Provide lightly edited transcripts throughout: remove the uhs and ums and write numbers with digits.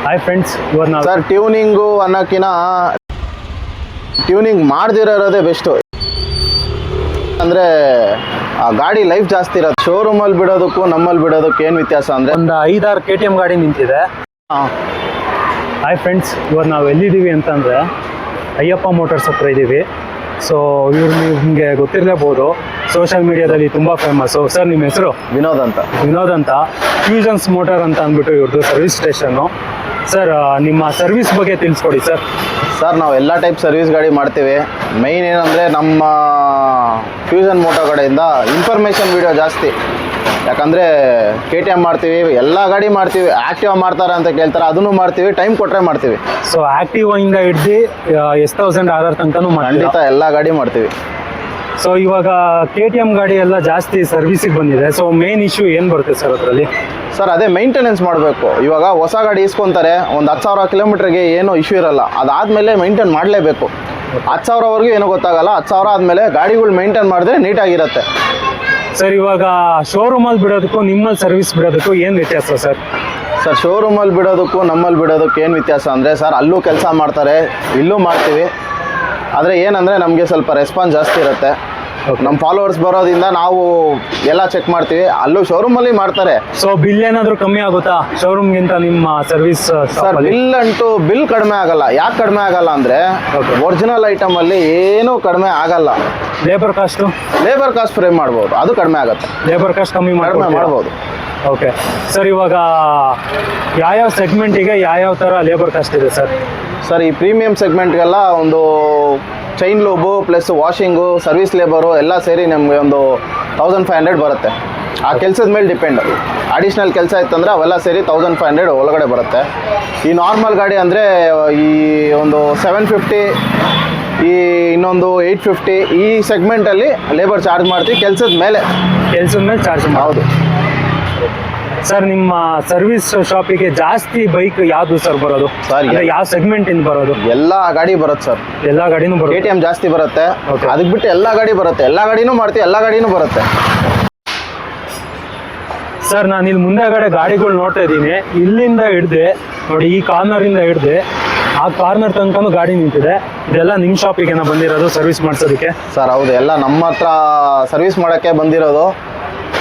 Hi friends, ಇವಾಗ ನಾವು sir tuning ಅನ್ನೋಕ್ಕಿಂತ ಟ್ಯೂನಿಂಗ್ ಮಾಡದಿರೋದೇ ಬೆಸ್ಟು. ಅಂದರೆ ಆ ಗಾಡಿ ಲೈಫ್ ಜಾಸ್ತಿ ಇರೋದು. ಶೋರೂಮಲ್ಲಿ ಬಿಡೋದಕ್ಕೂ ನಮ್ಮಲ್ಲಿ ಬಿಡೋದಕ್ಕೆ ಏನು ವ್ಯತ್ಯಾಸ ಅಂದರೆ ಒಂದು 5-6 KTM ಗಾಡಿ ನಿಂತಿದೆ. ಹಾಯ್ ಫ್ರೆಂಡ್ಸ್, ಇವಾಗ ನಾವು ಎಲ್ಲಿದ್ದೀವಿ ಅಂತಂದರೆ ಅಯ್ಯಪ್ಪ ಮೋಟರ್ಸ್ ಹತ್ರ ಇದ್ದೀವಿ. ಸೊ ಇವ್ರು ನಿಮಗೆ ಗೊತ್ತಿರಲೇಬೋದು, ಸೋಷಿಯಲ್ ಮೀಡಿಯಾದಲ್ಲಿ ತುಂಬ ಫೇಮಸ್ಸು. ಸರ್ ನಿಮ್ಮ ಹೆಸರು? ವಿನೋದ್ ಅಂತ. ಫ್ಯೂಷನ್ಸ್ ಮೋಟರ್ ಅಂತ ಅಂದ್ಬಿಟ್ಟು ಇವ್ರದ್ದು ಸರ್ವಿಸ್ ಸ್ಟೇಷನ್ನು. ಸರ್ ನಿಮ್ಮ ಸರ್ವಿಸ್ ಬಗ್ಗೆ ತಿಳಿಸ್ಕೊಡಿ ಸರ್. ಸರ್ ನಾವು ಎಲ್ಲ ಟೈಪ್ ಸರ್ವಿಸ್ ಗಾಡಿ ಮಾಡ್ತೀವಿ. ಮೈನ್ ಏನಂದರೆ ನಮ್ಮ ಫ್ಯೂಷನ್ ಮೋಟರ್ ಕಡೆಯಿಂದ ಇನ್ಫಾರ್ಮೇಷನ್ ವೀಡಿಯೋ ಜಾಸ್ತಿ. ಯಾಕಂದರೆ KTM ಮಾಡ್ತೀವಿ, ಎಲ್ಲ ಗಾಡಿ ಮಾಡ್ತೀವಿ. ಆ್ಯಕ್ಟಿವ್ ಮಾಡ್ತಾರೆ ಅಂತ ಕೇಳ್ತಾರೆ, ಅದನ್ನು ಮಾಡ್ತೀವಿ. ಟೈಮ್ ಕೊಟ್ಟರೆ ಮಾಡ್ತೀವಿ. ಸೊ ಆ್ಯಕ್ಟಿವಿಂದ ಹಿಡ್ದು S1000 RR ತನಕನೂ ಖಂಡಿತ ಎಲ್ಲ ಗಾಡಿ ಮಾಡ್ತೀವಿ. ಸೊ ಇವಾಗ KTM ಗಾಡಿ ಎಲ್ಲ ಜಾಸ್ತಿ ಸರ್ವಿಸಿಗೆ ಬಂದಿದೆ. ಸೊ ಮೇನ್ ಇಶ್ಯೂ ಏನು ಬರುತ್ತೆ ಸರ್ ಅದರಲ್ಲಿ? ಸರ್ ಅದೇ ಮೈಂಟೆನೆನ್ಸ್ ಮಾಡಬೇಕು. ಇವಾಗ ಹೊಸ ಗಾಡಿ ಇಸ್ಕೊತಾರೆ, ಒಂದು 10,000 ಕಿಲೋಮೀಟ್ರಿಗೆ ಏನೂ ಇಶ್ಯೂ ಇರಲ್ಲ. ಅದಾದಮೇಲೆ ಮೈಂಟೈನ್ ಮಾಡಲೇಬೇಕು. 10,000ವರೆಗೂ ಏನೂ ಗೊತ್ತಾಗಲ್ಲ. 10,000 ಆದಮೇಲೆ ಗಾಡಿಗಳು ಮೈಂಟೈನ್ ಮಾಡಿದ್ರೆ ನೀಟಾಗಿರುತ್ತೆ. ಸರ್ ಇವಾಗ ಶೋರೂಮಲ್ಲಿ ಬಿಡೋದಕ್ಕೂ ನಿಮ್ಮಲ್ಲಿ ಸರ್ವಿಸ್ ಬಿಡೋದಕ್ಕೂ ಏನು ವ್ಯತ್ಯಾಸ ಸರ್? ಸರ್ ಶೋರೂಮಲ್ಲಿ ಬಿಡೋದಕ್ಕೂ ನಮ್ಮಲ್ಲಿ ಬಿಡೋದಕ್ಕೆ ಏನು ವ್ಯತ್ಯಾಸ ಅಂದರೆ, ಸರ್ ಅಲ್ಲೂ ಕೆಲಸ ಮಾಡ್ತಾರೆ, ಇಲ್ಲೂ ಮಾಡ್ತೀವಿ. ಆದರೆ ಏನಂದರೆ ನಮಗೆ ಸ್ವಲ್ಪ ರೆಸ್ಪಾನ್ಸ್ ಜಾಸ್ತಿ ಇರುತ್ತೆ. ನಮ್ಮ ಫಾಲೋವರ್ಸ್ ಬರೋದ್ರಿಂದ ನಾವು ಎಲ್ಲ ಚೆಕ್ ಮಾಡ್ತೀವಿ. ಅಲ್ಲೂ ಶೋರೂಮಲ್ಲಿ ಮಾಡ್ತಾರೆ. ಸೊ ಬಿಲ್ ಏನಾದರೂ ಕಮ್ಮಿ ಆಗುತ್ತಾ ಶೋರೂಮ್ಗಿಂತ ನಿಮ್ಮ ಸರ್ವಿಸ್? ಸರ್ ಬಿಲ್ ಕಡಿಮೆ ಆಗಲ್ಲ. ಯಾಕೆ ಕಡಿಮೆ ಆಗಲ್ಲ ಅಂದರೆ, ಒರಿಜಿನಲ್ ಐಟಮಲ್ಲಿ ಏನೂ ಕಡಿಮೆ ಆಗಲ್ಲ. ಲೇಬರ್ ಕಾಸ್ಟ್ ಫ್ರೇಮ್ ಮಾಡ್ಬೋದು, ಅದು ಕಡಿಮೆ ಆಗುತ್ತೆ. ಲೇಬರ್ ಕಾಸ್ಟ್ ಕಡಿಮೆ ಮಾಡ್ಬೋದು. ಓಕೆ ಸರ್, ಇವಾಗ ಯಾವ್ಯಾವ ಸೆಗ್ಮೆಂಟಿಗೆ ಯಾವ್ಯಾವ ಥರ ಲೇಬರ್ ಕಾಸ್ಟ್ ಇದೆ ಸರ್? ಸರ್ ಈ ಪ್ರೀಮಿಯಂ ಸೆಗ್ಮೆಂಟ್ಗೆಲ್ಲ ಒಂದು chain lube plus washing service labour ಎಲ್ಲ ಸೇರಿ ನಮಗೆ ಒಂದು 1500 ಬರುತ್ತೆ. ಆ ಕೆಲಸದ ಮೇಲೆ ಡಿಪೆಂಡ್. ಅಡಿಷ್ನಲ್ ಕೆಲಸ ಇತ್ತಂದರೆ ಅವೆಲ್ಲ ಸೇರಿ 1500 ಒಳಗಡೆ ಬರುತ್ತೆ. ಈ ನಾರ್ಮಲ್ ಗಾಡಿ ಅಂದರೆ ಈ ಒಂದು 750, ಈ ಇನ್ನೊಂದು 850, ಈ ಸೆಗ್ಮೆಂಟಲ್ಲಿ ಲೇಬರ್ ಚಾರ್ಜ್ ಮಾಡ್ತೀವಿ. ಕೆಲಸದ ಮೇಲೆ ಚಾರ್ಜ್. ಹೌದು ಸರ್, ನಿಮ್ಮ ಸರ್ವಿಸ್ ಶಾಪಿಗೆ ಜಾಸ್ತಿ ಬೈಕ್ ಯಾವುದು ಸರ್ ಬರೋದು? ಸರ್ ಯಾವ ಸೆಗ್ಮೆಂಟ್ ಇಂದ ಬರೋದು? ಎಲ್ಲ ಗಾಡಿ ಬರುತ್ತೆ ಸರ್. ಎಲ್ಲ ಗಾಡಿನೂ ಬರುತ್ತೆ. KTM ಜಾಸ್ತಿ ಬರುತ್ತೆ. ಅದಕ್ಕೆ ಬಿಟ್ಟು ಎಲ್ಲ ಗಾಡಿ ಬರುತ್ತೆ. ಎಲ್ಲ ಗಾಡಿನೂ ಮಾಡ್ತೀವಿ, ಎಲ್ಲ ಗಾಡಿನೂ ಬರುತ್ತೆ. ಸರ್ ನಾನು ಇಲ್ಲಿ ಮುಂದೆಗಡೆ ಗಾಡಿಗಳು ನೋಡ್ತಾ ಇದ್ದೀನಿ. ಇಲ್ಲಿಂದ ಹಿಡ್ದೆ ನೋಡಿ, ಈ ಕಾರ್ನರಿಂದ ಹಿಡ್ದೆ ಆ ಕಾರ್ನರ್ ತನಕನೂ ಗಾಡಿ ನಿಂತಿದೆ. ಇದೆಲ್ಲ ನಿಮ್ಮ ಶಾಪಿಗೆ ಬಂದಿರೋದು ಸರ್ವಿಸ್ ಮಾಡಿಸೋದಕ್ಕೆ? ಸರ್ ಹೌದು, ಎಲ್ಲ ನಮ್ಮ ಹತ್ರ ಸರ್ವಿಸ್ ಮಾಡೋಕ್ಕೆ ಬಂದಿರೋದು.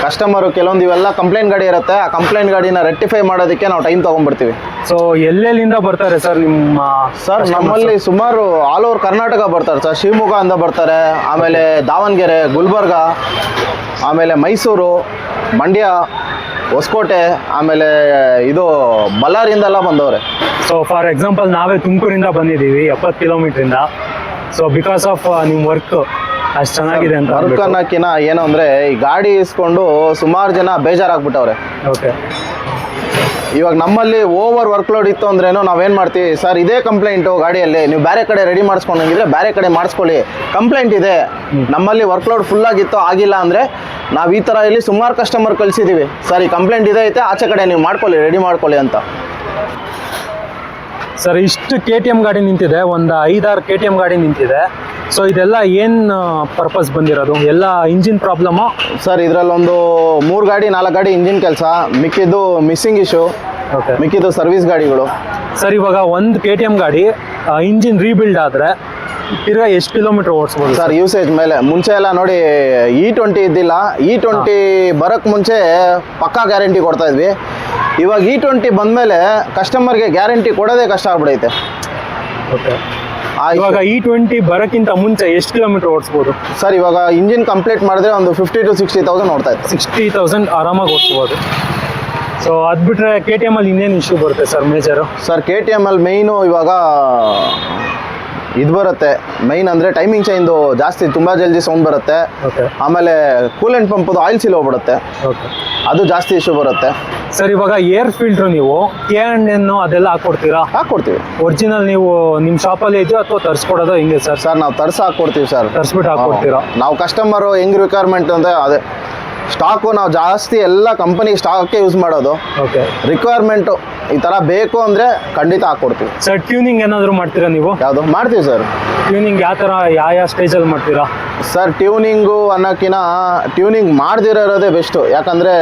ಕಸ್ಟಮರು ಕೆಲವೊಂದು ಇವೆಲ್ಲ ಕಂಪ್ಲೇಂಟ್ ಗಾಡಿ ಇರುತ್ತೆ. ಆ ಕಂಪ್ಲೇಂಟ್ ಗಾಡಿನ ರೆಕ್ಟಿಫೈ ಮಾಡೋದಕ್ಕೆ ನಾವು ಟೈಮ್ ತೊಗೊಂಡ್ಬಿಡ್ತೀವಿ. ಸೊ ಎಲ್ಲೆಲ್ಲಿಂದ ಬರ್ತಾರೆ ಸರ್ ನಿಮ್ಮ? ಸರ್ ನಮ್ಮಲ್ಲಿ ಸುಮಾರು ಆಲ್ ಓವರ್ ಕರ್ನಾಟಕ ಬರ್ತಾರೆ ಸರ್. ಶಿವಮೊಗ್ಗದಿಂದ ಬರ್ತಾರೆ, ಆಮೇಲೆ ದಾವಣಗೆರೆ, ಗುಲ್ಬರ್ಗ, ಆಮೇಲೆ ಮೈಸೂರು, ಮಂಡ್ಯ, ಹೊಸಕೋಟೆ, ಆಮೇಲೆ ಇದು ಬಳ್ಳಾರಿಯಿಂದೆಲ್ಲ ಬಂದವ್ರೆ. ಸೊ ಫಾರ್ ಎಕ್ಸಾಂಪಲ್ ನಾವೇ ತುಮಕೂರಿಂದ ಬಂದಿದ್ದೀವಿ 70 ಕಿಲೋಮೀಟ್ರಿಂದ. ಸೊ ಬಿಕಾಸ್ ಆಫ್ ನಿಮ್ಮ ವರ್ಕ್ ಅಷ್ಟು ಚೆನ್ನಾಗಿದೆ ಅಂತ. ವರ್ಕ್ ಅನ್ನೋಕ್ಕಿಂತ ಏನು ಅಂದರೆ, ಈ ಗಾಡಿ ಇಸ್ಕೊಂಡು ಸುಮಾರು ಜನ ಬೇಜಾರಾಗ್ಬಿಟ್ಟವ್ರೆ. ಓಕೆ, ಇವಾಗ ನಮ್ಮಲ್ಲಿ ಓವರ್ ವರ್ಕ್ಲೋಡ್ ಇತ್ತು ಅಂದ್ರೇನು ನಾವೇನು ಮಾಡ್ತೀವಿ, ಸರ್ ಇದೇ ಕಂಪ್ಲೇಂಟು ಗಾಡಿಯಲ್ಲಿ, ನೀವು ಬೇರೆ ಕಡೆ ರೆಡಿ ಮಾಡಿಸ್ಕೊಂಡಂಗಿದ್ರೆ ಬೇರೆ ಕಡೆ ಮಾಡಿಸ್ಕೊಳ್ಳಿ. ಕಂಪ್ಲೇಂಟ್ ಇದೆ, ನಮ್ಮಲ್ಲಿ ವರ್ಕ್ಲೋಡ್ ಫುಲ್ಲಾಗಿತ್ತು ಆಗಿಲ್ಲ ಅಂದರೆ ನಾವು ಈ ಥರ ಇಲ್ಲಿ ಸುಮಾರು ಕಸ್ಟಮರ್ ಕಳಿಸಿದ್ದೀವಿ. ಸರ್ ಈ ಕಂಪ್ಲೇಂಟ್ ಇದೆ ಐತೆ, ಆಚೆ ಕಡೆ ನೀವು ಮಾಡ್ಕೊಳ್ಳಿ, ರೆಡಿ ಮಾಡ್ಕೊಳ್ಳಿ ಅಂತ. ಸರ್ ಇಷ್ಟು KTM ಗಾಡಿ ನಿಂತಿದೆ, ಒಂದು 5-6 KTM ಗಾಡಿ ನಿಂತಿದೆ. ಸೊ ಇದೆಲ್ಲ ಏನು ಪರ್ಪಸ್ ಬಂದಿರೋದು? ಎಲ್ಲ ಇಂಜಿನ್ ಪ್ರಾಬ್ಲಮ್ಮು? ಸರ್ ಇದರಲ್ಲೊಂದು 3 ಗಾಡಿ 4 ಗಾಡಿ ಇಂಜಿನ್ ಕೆಲಸ, ಮಿಕ್ಕಿದ್ದು ಮಿಸ್ಸಿಂಗ್ ಇಶ್ಯೂ. ಓಕೆ, ಮಿಕ್ಕಿದ್ದು ಸರ್ವಿಸ್ ಗಾಡಿಗಳು. ಸರ್ ಇವಾಗ ಒಂದು KTM ಗಾಡಿ ಇಂಜಿನ್ ರೀಬಿಲ್ಡ್ ಆದರೆ ತಿರ್ಗಾ ಎಷ್ಟು ಕಿಲೋಮೀಟರ್ ಓಡಿಸ್ಬೋದು ಸರ್? ಯೂಸೇಜ್ ಮೇಲೆ. ಮುಂಚೆ ಎಲ್ಲ ನೋಡಿ E20 ಇದ್ದಿಲ್ಲ. E20 ಬರೋಕ್ಕೆ ಮುಂಚೆ ಪಕ್ಕಾ ಗ್ಯಾರಂಟಿ ಕೊಡ್ತಾ ಇದ್ವಿ. ಇವಾಗ E20 ಬಂದಮೇಲೆ ಕಸ್ಟಮರ್ಗೆ ಗ್ಯಾರಂಟಿ ಕೊಡೋದೇ ಕಷ್ಟ ಆಗ್ಬಿಡೈತೆ. ಓಕೆ, ಇವಾಗ E20 ಬರೋಕ್ಕಿಂತ ಮುಂಚೆ ಎಷ್ಟು ಕಿಲೋಮೀಟರ್ ಓಡಿಸ್ಬೋದು ಸರ್? ಇವಾಗ ಇಂಜಿನ್ ಕಂಪ್ಲೀಟ್ ಮಾಡಿದ್ರೆ ಒಂದು 50,000 to 60,000 ಓಡ್ತಾ ಇತ್ತು. 60,000 ಆರಾಮಾಗಿ ಓಡಿಸ್ಬೋದು. ಸೊ ಅದು ಬಿಟ್ಟರೆ KTM ಅಲ್ಲಿ ಇನ್ನೇನು ಇಶ್ಯೂ ಬರುತ್ತೆ ಸರ್ ಮೇಜರು? ಸರ್ KTM ಅಲ್ಲಿ ಮೈನು ಇವಾಗ ಇದು ಬರುತ್ತೆ. ಮೈನ್ ಅಂದರೆ ಟೈಮಿಂಗ್ ಚೈನ್ದು ಜಾಸ್ತಿ ತುಂಬ ಜಲ್ದಿ ಸೌಂಡ್ ಬರುತ್ತೆ. ಓಕೆ, ಆಮೇಲೆ ಕೂಲೆಂಟ್ ಪಂಪದು ಆಯಿಲ್ ಸೀಲ್ ಹೋಗ್ಬಿಡುತ್ತೆ. ಓಕೆ, ಅದು ಜಾಸ್ತಿ ಇಶ್ಯೂ ಬರುತ್ತೆ. ಸರ್ ಇವಾಗ ಏರ್ ಫಿಲ್ಟ್ರು ನೀವು K&N ಅದೆಲ್ಲ ಹಾಕ್ಕೊಡ್ತೀರಾ? ಹಾಕ್ಕೊಡ್ತೀವಿ. ಒರಿಜಿನಲ್ ನೀವು ನಿಮ್ಮ ಶಾಪಲ್ಲಿ ಇದೆಯೋ ಅಥವಾ ತರಿಸ್ಕೊಡೋದು ಹಿಂಗೆ ಸರ್? ಸರ್ ನಾವು ಹಾಕ್ಕೊಡ್ತೀವಿ ಸರ್. ತರಿಸ್ಬಿಟ್ಟು ಹಾಕ್ಕೊಡ್ತೀರಾ? ನಾವು ಕಸ್ಟಮರು ಹೆಂಗೆ ರಿಕ್ವೈರ್ಮೆಂಟ್ ಅಂದರೆ ಅದೇ ಸ್ಟಾಕು ನಾವು ಜಾಸ್ತಿ ಎಲ್ಲ ಕಂಪನಿ ಸ್ಟಾಕೇ ಯೂಸ್ ಮಾಡೋದು. ಓಕೆ, ರಿಕ್ವೈರ್ಮೆಂಟು ಈ ಥರ ಬೇಕು ಅಂದರೆ ಖಂಡಿತ ಹಾಕ್ಕೊಡ್ತೀವಿ. ಸರ್ ಟ್ಯೂನಿಂಗ್ ಏನಾದರೂ ಮಾಡ್ತೀರಾ ನೀವು? ಯಾವುದು ಮಾಡ್ತೀವಿ ಸರ್. ಟ್ಯೂನಿಂಗ್ ಯಾವ ಥರ ಯಾವ ಸ್ಟೇಜಲ್ಲಿ ಮಾಡ್ತೀರಾ? ಸರ್ ಟ್ಯೂನಿಂಗು ಅನ್ನೋಕ್ಕಿಂತ ಟ್ಯೂನಿಂಗ್ ಮಾಡದಿರೋದೇ ಬೆಸ್ಟು. ಯಾಕಂದರೆ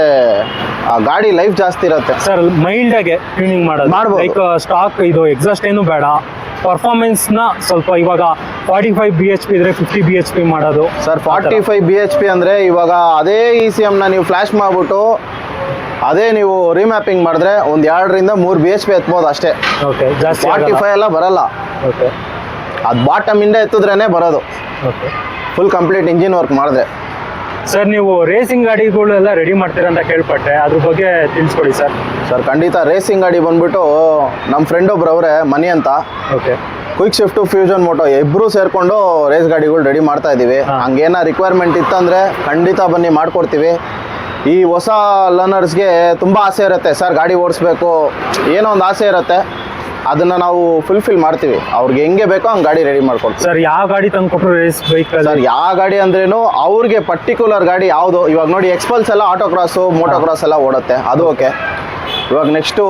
ಆ ಗಾಡಿ ಲೈಫ್ ಜಾಸ್ತಿ ಇರುತ್ತೆ ಸರ್. ಮೈಲ್ಡಾಗೆ ಟ್ಯೂನಿಂಗ್ ಮಾಡ್ಬೋದು. ಲೈಕ್ ಸ್ಟಾಕ್ ಇದು ಎಕ್ಸಾಸ್ಟ್ ಏನು ಬೇಡ, ಪರ್ಫಾರ್ಮೆನ್ಸ್ನ ಸ್ವಲ್ಪ ಇವಾಗ 45 BHP ಇದ್ರೆ 50 BHP ಮಾಡೋದು. ಸರ್ 45 BHP ಅಂದರೆ ಇವಾಗ ಅದೇ ECMನ ನೀವು ಫ್ಲ್ಯಾಶ್ ಮಾಡಿಬಿಟ್ಟು ಅದೇ ನೀವು ರೀಮ್ಯಾಪಿಂಗ್ ಮಾಡಿದ್ರೆ ಒಂದು 2 ರಿಂದ 3 BHP ಎತ್ಬೋದು ಅಷ್ಟೇ. ಓಕೆ, ಜಾಸ್ತಿ 45 ಎಲ್ಲ ಬರಲ್ಲ. ಓಕೆ, ಅದು ಬಾಟಮ್ ಇಂದ ಎತ್ತಿದ್ರೇ ಬರೋದು. Okay, full complete engine work ಮಾಡಿದ್ರೆ. ಸರ್ ನೀವು ರೇಸಿಂಗ್ ಗಾಡಿಗಳೆಲ್ಲ ರೆಡಿ ಮಾಡ್ತೀರಾ ಅಂತ ಕೇಳ್ಪಟ್ಟೆ, ಅದ್ರ ಬಗ್ಗೆ ತಿಳಿಸ್ಕೊಡಿ ಸರ್. ಸರ್ ಖಂಡಿತ. ರೇಸಿಂಗ್ ಗಾಡಿ ಬಂದ್ಬಿಟ್ಟು ನಮ್ಮ ಫ್ರೆಂಡ್ ಒಬ್ರು ಅವರೇ ಮನಿ ಅಂತ. Okay, quick shift fusion moto ಇಬ್ಬರು ಸೇರಿಕೊಂಡು ರೇಸ್ ಗಾಡಿಗಳು ರೆಡಿ ಮಾಡ್ತಾ ಇದ್ದೀವಿ. ಹಂಗೇನ ರಿಕ್ವೈರ್ಮೆಂಟ್ ಇತ್ತಂದರೆ ಖಂಡಿತ ಬನ್ನಿ ಮಾಡಿಕೊಡ್ತೀವಿ. ಈ ಹೊಸ ಲರ್ನರ್ಸ್ಗೆ ತುಂಬ ಆಸೆ ಇರುತ್ತೆ ಸರ್, ಗಾಡಿ ಓಡಿಸ್ಬೇಕು ಏನೋ ಒಂದು ಆಸೆ ಇರುತ್ತೆ, ಅದನ್ನು ನಾವು ಫುಲ್ಫಿಲ್ ಮಾಡ್ತೀವಿ. ಅವ್ರಿಗೆ ಹೆಂಗೆ ಬೇಕೋ ಹಂಗೆ ಗಾಡಿ ರೆಡಿ ಮಾಡ್ಕೊಡ್ತೀವಿ. ಸರ್ ಯಾವ ಗಾಡಿ ತಂದು ಕೊಟ್ಟರು ರೇಸ್ ಬೈಕ್? ಸರ್ ಯಾವ ಗಾಡಿ ಅಂದ್ರೇನು ಅವ್ರಿಗೆ ಪರ್ಟಿಕ್ಯುಲರ್ ಗಾಡಿ ಯಾವುದು. ಇವಾಗ ನೋಡಿ ಎಕ್ಸ್ಪಲ್ಸ್ ಎಲ್ಲ ಆಟೋ ಕ್ರಾಸು ಮೋಟೋ ಕ್ರಾಸ್ ಎಲ್ಲ ಓಡುತ್ತೆ, ಅದು ಓಕೆ. ಇವಾಗ ನೆಕ್ಸ್ಟು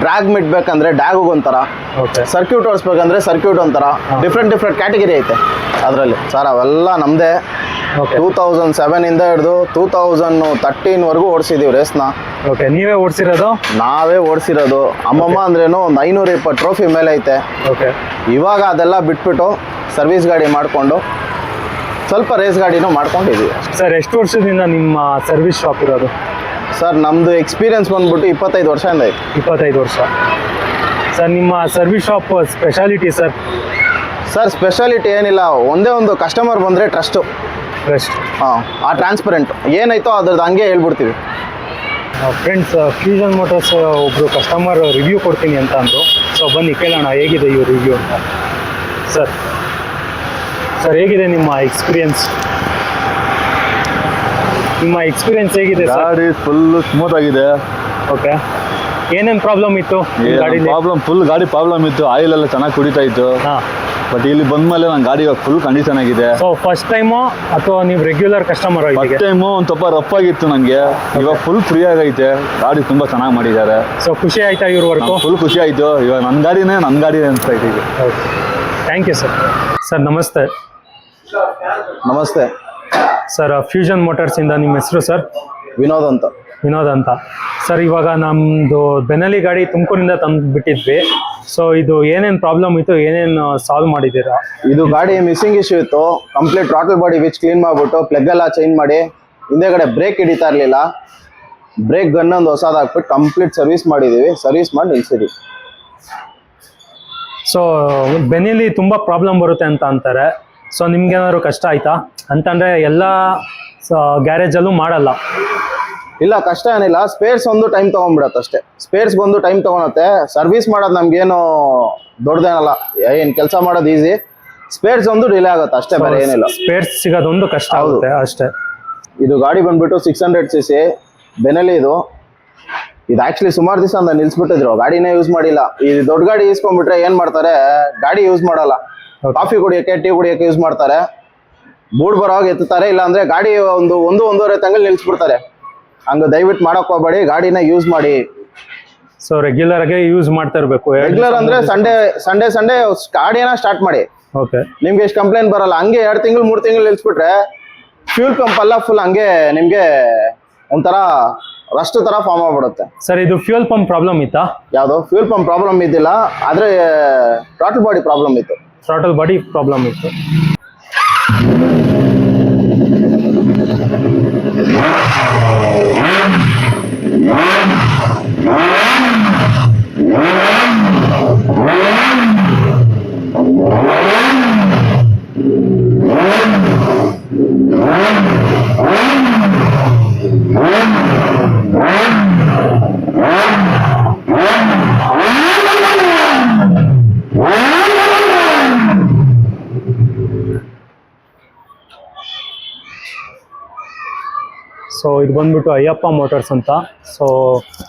ಡ್ರ್ಯಾಗ್ ಮಿಡ್ಬೇಕಂದ್ರೆ ಡ್ಯಾಗ್ ಒಂಥರ, ಸರ್ಕ್ಯೂಟ್ ಓಡಿಸ್ಬೇಕಂದ್ರೆ ಸರ್ಕ್ಯೂಟ್ ಒಂಥರ, ಡಿಫ್ರೆಂಟ್ ಕ್ಯಾಟಗರಿ ಐತೆ ಅದರಲ್ಲಿ. ಸರ್ ಅವೆಲ್ಲ ನಮ್ಮದೇ. 2007 ಇಂದ ಹಿಡಿದು 2013ವರೆಗೂ ಓಡಿಸಿದ್ದೀವಿ ರೇಸ್ನ. ಓಕೆ, ನೀವೇ ಓಡಿಸಿರೋದು? ನಾವೇ ಓಡಿಸಿರೋದು. ಅಮ್ಮಮ್ಮ ಅಂದ್ರೇನು ಒಂದು 520 ಟ್ರೋಫಿ ಮೇಲೆ ಐತೆ. ಓಕೆ, ಇವಾಗ ಅದೆಲ್ಲ ಬಿಟ್ಬಿಟ್ಟು ಸರ್ವಿಸ್ ಗಾಡಿ ಮಾಡಿಕೊಂಡು ಸ್ವಲ್ಪ ರೇಸ್ ಗಾಡಿನೂ ಮಾಡ್ಕೊಂಡಿದ್ದೀವಿ. ಸರ್ ಎಷ್ಟು ವರ್ಷದಿಂದ ನಿಮ್ಮ ಸರ್ವಿಸ್ ಶಾಪ್ ಇರೋದು? ಸರ್ ನಮ್ಮದು ಎಕ್ಸ್ಪೀರಿಯನ್ಸ್ ಬಂದ್ಬಿಟ್ಟು 25 ವರ್ಷದಿಂದ ಐತೆ. 25 ವರ್ಷ. ಸರ್ ನಿಮ್ಮ service shop speciality sir? Sir speciality ಏನಿಲ್ಲ, ಒಂದೇ ಒಂದು ಕಸ್ಟಮರ್ ಬಂದರೆ ಟ್ರಸ್ಟು. ಹಾಂ, ಆ ಟ್ರಾನ್ಸ್ಪರೆಂಟ್ ಏನಾಯ್ತೋ ಅದ್ರದ್ದು ಹಂಗೆ ಹೇಳ್ಬಿಡ್ತೀವಿ. ಫ್ರೆಂಡ್ಸ್, ಫ್ಯೂಷನ್ ಮೋಟರ್ಸ್ ಒಬ್ಬರು ಕಸ್ಟಮರ್ ರಿವ್ಯೂ ಕೊಡ್ತೀನಿ ಅಂತ ಅಂದರು. ಸೊ ಬನ್ನಿ ಕೇಳೋಣ ಹೇಗಿದೆ ಇವ್ರ ರಿವ್ಯೂ ಅಂತ. ಸರ್ ಹೇಗಿದೆ ನಿಮ್ಮ ಎಕ್ಸ್ಪೀರಿಯನ್ಸ್? ಹೇಗಿದೆ ಸರ್? ಗಾಡಿ ಫುಲ್ ಸ್ಮೂತ್ ಆಗಿದೆ. ಓಕೆ, ಏನೇನು ಪ್ರಾಬ್ಲಮ್ ಇತ್ತು ಗಾಡಿ? ಫುಲ್ ಗಾಡಿ ಪ್ರಾಬ್ಲಮ್ ಇತ್ತು. ಆಯಿಲ್ ಎಲ್ಲ ಚೆನ್ನಾಗಿ ಕುಡಿತಾ ಇತ್ತು. ಹಾಂ, ಬಟ್ ಇಲ್ಲಿ ಬಂದ್ಮೇಲೆ ನನ್ನ ಗಾಡಿ ಫುಲ್ ಕಂಡೀಷನ್ ಆಗಿದೆ. ಸೊ ಫಸ್ಟ್ ಟೈಮು ಅಥವಾ ನೀವು ರೆಗ್ಯುಲರ್ ಕಸ್ಟಮರ್? ಫಸ್ಟ್ ಟೈಮು ಒಂದು ಸ್ವಲ್ಪ ರಫ್ ಆಗಿತ್ತು ನನಗೆ, ಇವಾಗ ಫುಲ್ ಫ್ರೀ ಆಗೈತೆ. ಗಾಡಿ ತುಂಬ ಚೆನ್ನಾಗಿ ಮಾಡಿದ್ದಾರೆ. ಸೊ ಖುಷಿ ಆಯ್ತಾ ಇವ್ರ ವರ್ಕು? ಫುಲ್ ಖುಷಿ ಆಯಿತು. ಇವಾಗ ನನ್ನ ಗಾಡಿನೇ ಅನಿಸ್ತಾ ಇದೆ ಈಗ. Okay, thank you sir. Sir ನಮಸ್ತೆ. ನಮಸ್ತೆ ಸರ್, ಫ್ಯೂಷನ್ ಮೋಟರ್ಸಿಂದ ನಿಮ್ಮ ಹೆಸರು ಸರ್? ವಿನೋದ್ ಅಂತ. ವಿನೋದ್ ಅಂತ. ಸರ್ ಇವಾಗ ನಮ್ಮದು ಬೆನಲಿ ಗಾಡಿ ತುಮಕೂರಿಂದ ತಂದು ಬಿಟ್ಟಿದ್ವಿ. ಸೊ ಇದು ಏನೇನು ಪ್ರಾಬ್ಲಮ್ ಇತ್ತು, ಏನೇನು ಸಾಲ್ವ್ ಮಾಡಿದ್ದೀರಾ? ಇದು ಗಾಡಿ ಮಿಸ್ಸಿಂಗ್ ಇಶ್ಯೂ ಇತ್ತು. Complete throttle body which clean ಮಾಡಿಬಿಟ್ಟು ಪ್ಲಗ್ ಎಲ್ಲ ಚೇಂಜ್ ಮಾಡಿ, ಹಿಂದೆಗಡೆ ಬ್ರೇಕ್ ಹಿಡಿತಾ ಇರಲಿಲ್ಲ, ಬ್ರೇಕ್ ಗನ್ ಒಂದು ಹೊಸದು ಹಾಕ್ಬಿಟ್ಟು ಕಂಪ್ಲೀಟ್ ಸರ್ವಿಸ್ ಮಾಡಿದ್ದೀವಿ. ಸರ್ವಿಸ್ ಮಾಡಿ ನಿಲ್ಸಿದ್ದೀವಿ. ಸೊ ಬೆನಿಲಿ ತುಂಬ ಪ್ರಾಬ್ಲಮ್ ಬರುತ್ತೆ ಅಂತ ಅಂತಾರೆ. ಸೊ ನಿಮ್ಗೇನಾದ್ರು ಕಷ್ಟ ಆಯ್ತಾ? ಅಂತಂದರೆ ಎಲ್ಲ ಗ್ಯಾರೇಜಲ್ಲೂ ಮಾಡಲ್ಲ. ಇಲ್ಲ, ಕಷ್ಟ ಏನಿಲ್ಲ. ಸ್ಪೇರ್ಸ್ ಒಂದು ಟೈಮ್ ತೊಗೊಂಡ್ಬಿಡತ್ತೆ ಅಷ್ಟೇ. ಸ್ಪೇರ್ಸ್ಗೊಂದು ಟೈಮ್ ತೊಗೊಳತ್ತೆ. ಸರ್ವಿಸ್ ಮಾಡೋದು ನಮ್ಗೇನು ದೊಡ್ಡದೇನಲ್ಲ, ಏನು ಕೆಲಸ ಮಾಡೋದು ಈಸಿ. ಸ್ಪೇರ್ಸ್ ಒಂದು ಡಿಲೇ ಆಗುತ್ತೆ ಅಷ್ಟೇ, ಬೇರೆ ಏನಿಲ್ಲ. ಸ್ಪೇರ್ಸ್ ಸಿಗೋದೊಂದು ಕಷ್ಟ ಆಗುತ್ತೆ ಅಷ್ಟೇ. ಇದು ಗಾಡಿ ಬಂದ್ಬಿಟ್ಟು 600cc ಬೆನಲಿ. ಇದು ಆ್ಯಕ್ಚುಲಿ ಸುಮಾರು ದಿವಸ ಅಂತ ನಿಲ್ಸ್ಬಿಟ್ಟಿದ್ರು, ಗಾಡಿನೇ ಯೂಸ್ ಮಾಡಿಲ್ಲ. ಈ ದೊಡ್ಡ ಗಾಡಿ ಈಸ್ಕೊಂಡ್ಬಿಟ್ರೆ ಏನು ಮಾಡ್ತಾರೆ, ಗಾಡಿ ಯೂಸ್ ಮಾಡಲ್ಲ. ಕಾಫಿ ಕುಡಿಯೋಕ್ಕೆ, ಟೀ ಕುಡಿಯೋಕ್ಕೆ ಯೂಸ್ ಮಾಡ್ತಾರೆ. ಬೂಡ್ ಬರೋವಾಗ ಎತ್ತುತ್ತಾರೆ, ಇಲ್ಲಾಂದರೆ ಗಾಡಿ ಒಂದೂವರೆ ತಿಂಗಳು ನಿಲ್ಸ್ಬಿಡ್ತಾರೆ. ಹಂಗೆ ದಯವಿಟ್ಟು ಮಾಡಕ್ ಹೋಗ್ಬೇಡಿ, ಗಾಡಿನ ಯೂಸ್ ಮಾಡಿ. ಸೊ ರೆಗ್ಯುಲರ್ ಆಗಿ ಯೂಸ್ ಮಾಡ್ತಾ ಇರಬೇಕು. ರೆಗ್ಯುಲರ್ ಅಂದ್ರೆ ಸಂಡೇ ಗಾಡಿನ ಸ್ಟಾರ್ಟ್ ಮಾಡಿ. ಓಕೆ, ನಿಮ್ಗೆ ಎಷ್ಟು ಕಂಪ್ಲೇಂಟ್ ಬರಲ್ಲ. ಹಂಗೆ 2 ತಿಂಗಳು 3 ತಿಂಗಳು ನಿಲ್ಸ್ಬಿಟ್ರೆ ಫ್ಯೂಲ್ ಪಂಪ್ ಎಲ್ಲ ಫುಲ್ ಹಂಗೆ ನಿಮ್ಗೆ ಒಂಥರ ರಸ್ಟ್ ತರ ಫಾರ್ಮ್ ಆಗ್ಬಿಡುತ್ತೆ. ಸರ್ ಇದು ಫ್ಯೂಲ್ ಪಂಪ್ ಪ್ರಾಬ್ಲಮ್ ಇತ್ತಾ? ಯಾವುದು ಫ್ಯೂಲ್ ಪಂಪ್ ಪ್ರಾಬ್ಲಮ್ ಇದ್ದಿಲ್ಲ, ಆದ್ರೆ ಥ್ರಾಟಲ್ ಬಾಡಿ ಪ್ರಾಬ್ಲಮ್ ಇತ್ತು. ಥ್ರಾಟಲ್ ಬಾಡಿ ಪ್ರಾಬ್ಲಮ್ ಇತ್ತು. ಸೊ ಇದು ಬಂದ್ಬಿಟ್ಟು ಅಯ್ಯಪ್ಪ ಮೋಟರ್ಸ್ ಅಂತ. ಸೊ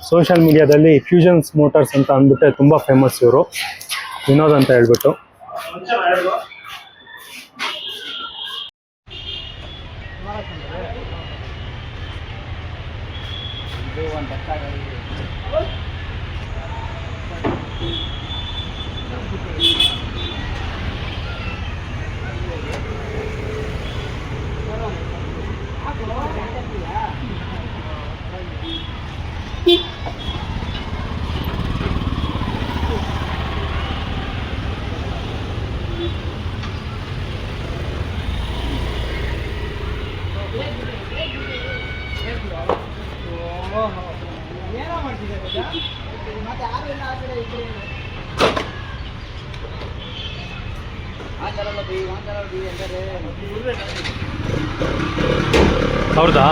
ಸೋಷಿಯಲ್ ಮೀಡಿಯಾದಲ್ಲಿ ಫ್ಯೂಷನ್ಸ್ ಮೋಟರ್ಸ್ ಅಂತ ಅಂದ್ಬಿಟ್ಟೆ ತುಂಬ ಫೇಮಸ್ ಇವರು, ವಿನೋದ್ ಅಂತ ಹೇಳ್ಬಿಟ್ಟು. ಹೌದಾ